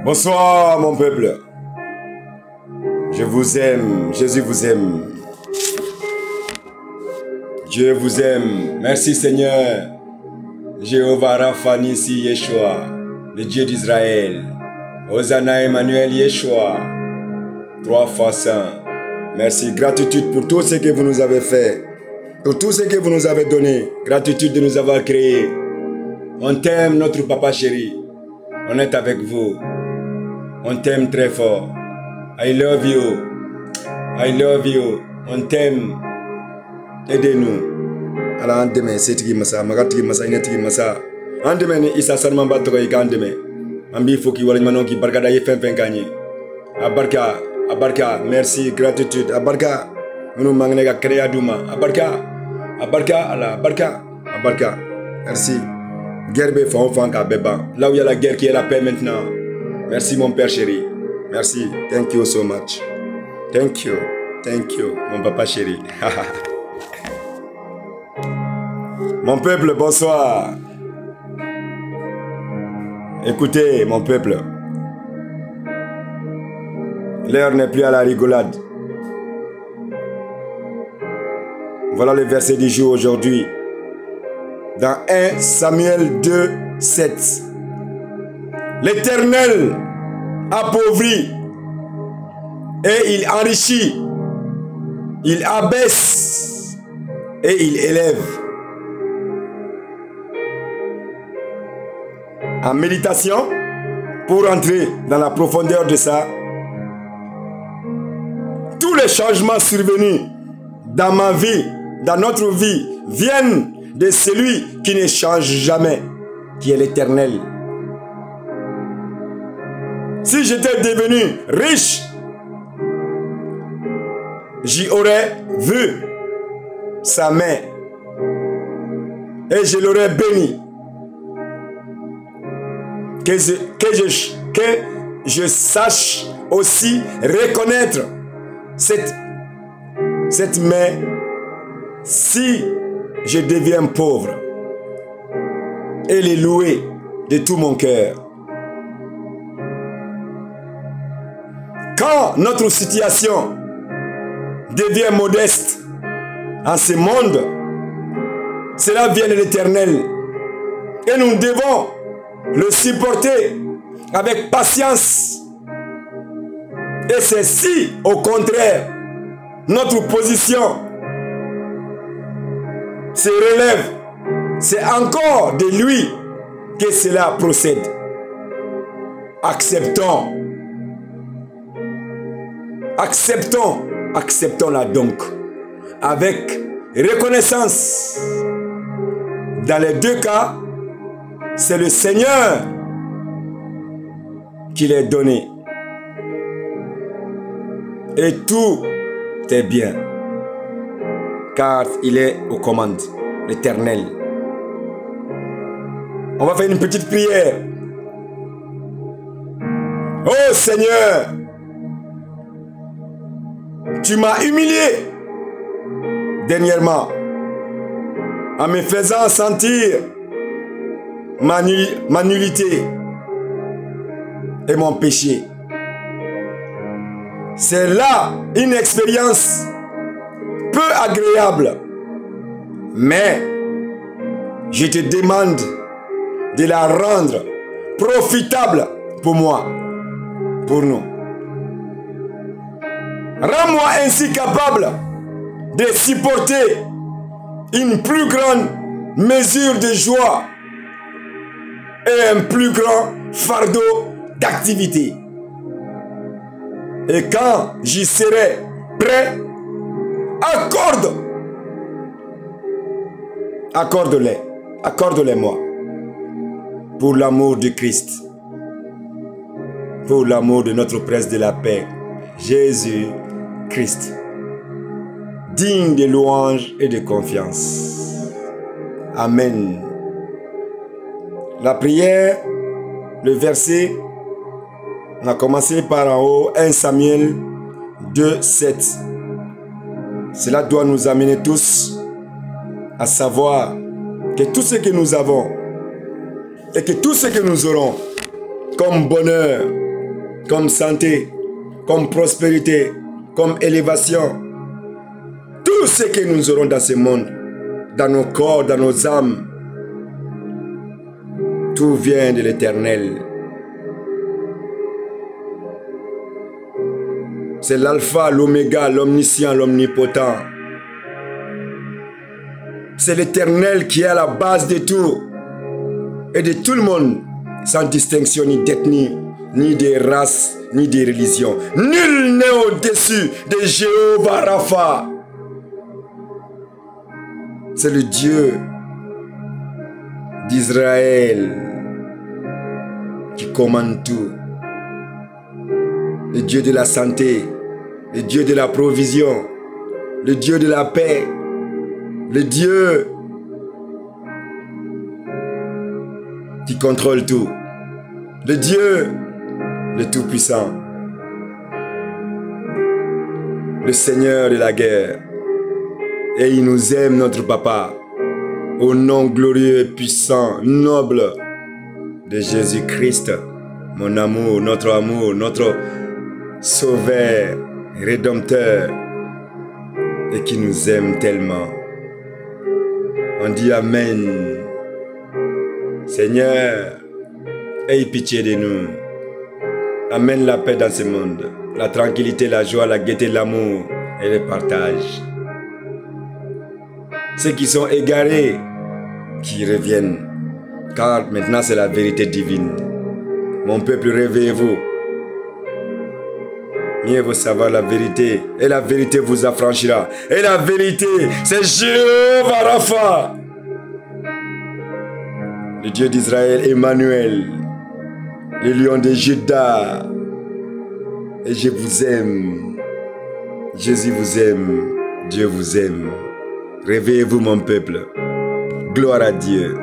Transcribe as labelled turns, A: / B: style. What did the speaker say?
A: Bonsoir mon peuple. Je vous aime, Jésus vous aime. Dieu vous aime. Merci Seigneur. Jéhovah Rapha Nissi Yeshua, le Dieu d'Israël. Hosanna Emmanuel Yeshua, 3 fois saint. Merci, gratitude pour tout ce que vous nous avez fait, pour tout ce que vous nous avez donné. Gratitude de nous avoir créés. On t'aime notre papa chéri. On est avec vous. On t'aime très fort. I love you. I love you. On t'aime. Aidez-nous. Alors, on demain, c'est qui massa, magati massa, ineti massa. On demain, isa sarman batoko ikan demain. Ambi foki wala manon ki barka daye fen gagné. Abarka, abarka, merci, gratitude. Abarka, nous mangne ga créa duma. Abarka, abarka, ala, abarka, abarka. Merci. Guerre be fan ka beba. Là où il y a la guerre qui est la paix maintenant. Merci mon père chéri. Merci. Thank you so much. Thank you. Thank you, mon papa chéri. Mon peuple, bonsoir. Écoutez, mon peuple. L'heure n'est plus à la rigolade. Voilà le verset du jour aujourd'hui. Dans 1 Samuel 2, 7. L'Éternel appauvrit et il enrichit. Il abaisse et il élève. En méditation, pour entrer dans la profondeur de ça, tous les changements survenus dans ma vie, dans notre vie, viennent de celui qui ne change jamais, qui est l'Éternel. Si j'étais devenu riche, j'y aurais vu sa main et je l'aurais béni. Que je sache aussi reconnaître cette main si je deviens pauvre et les louer de tout mon cœur. Quand notre situation devient modeste en ce monde, cela vient de l'Éternel et nous devons le supporter avec patience. Et c'est si, au contraire, notre position se relève, c'est encore de lui que cela procède. Acceptons. Acceptons-la donc avec reconnaissance. Dans les deux cas, c'est le Seigneur qui l'est donné. Et tout est bien, car il est aux commandes, l'Éternel. On va faire une petite prière. Oh Seigneur, tu m'as humilié dernièrement en me faisant sentir ma nullité et mon péché. C'est là une expérience peu agréable, mais je te demande de la rendre profitable pour moi, pour nous. Rends-moi ainsi capable de supporter une plus grande mesure de joie et un plus grand fardeau d'activité. Et quand j'y serai prêt, accorde-les-moi pour l'amour de Christ, pour l'amour de notre prince de la paix, Jésus Christ, digne de louange et de confiance. Amen. La prière, le verset, on a commencé par en haut, 1 Samuel 2, 7. Cela doit nous amener tous à savoir que tout ce que nous avons et que tout ce que nous aurons comme bonheur comme santé, comme prospérité, comme élévation. Tout ce que nous aurons dans ce monde, dans nos corps, dans nos âmes, tout vient de l'Éternel. C'est l'alpha, l'oméga, l'omniscient, l'omnipotent. C'est l'Éternel qui est à la base de tout et de tout le monde, sans distinction ni d'ethnie, ni de race, ni de religion. Nul n'est au-dessus de Jéhovah Rapha. C'est le Dieu d'Israël qui commande tout. Le Dieu de la santé, le Dieu de la provision, le Dieu de la paix, le Dieu qui contrôle tout, le Dieu le Tout-Puissant, le Seigneur de la guerre. Et il nous aime, notre Papa, au nom glorieux, puissant, noble de Jésus-Christ, mon amour, notre Sauveur, Rédempteur, et qui nous aime tellement. On dit Amen. Seigneur, aie pitié de nous. Amène la paix dans ce monde, la tranquillité, la joie, la gaieté, l'amour et le partage. Ceux qui sont égarés, qui reviennent, car maintenant c'est la vérité divine. Mon peuple, réveillez-vous. Mieux vaut savoir la vérité, et la vérité vous affranchira. Et la vérité, c'est Jéhovah Rapha, le Dieu d'Israël, Emmanuel, le lion de Juda. Et je vous aime. Jésus vous aime. Dieu vous aime. Réveillez-vous, mon peuple. Gloire à Dieu.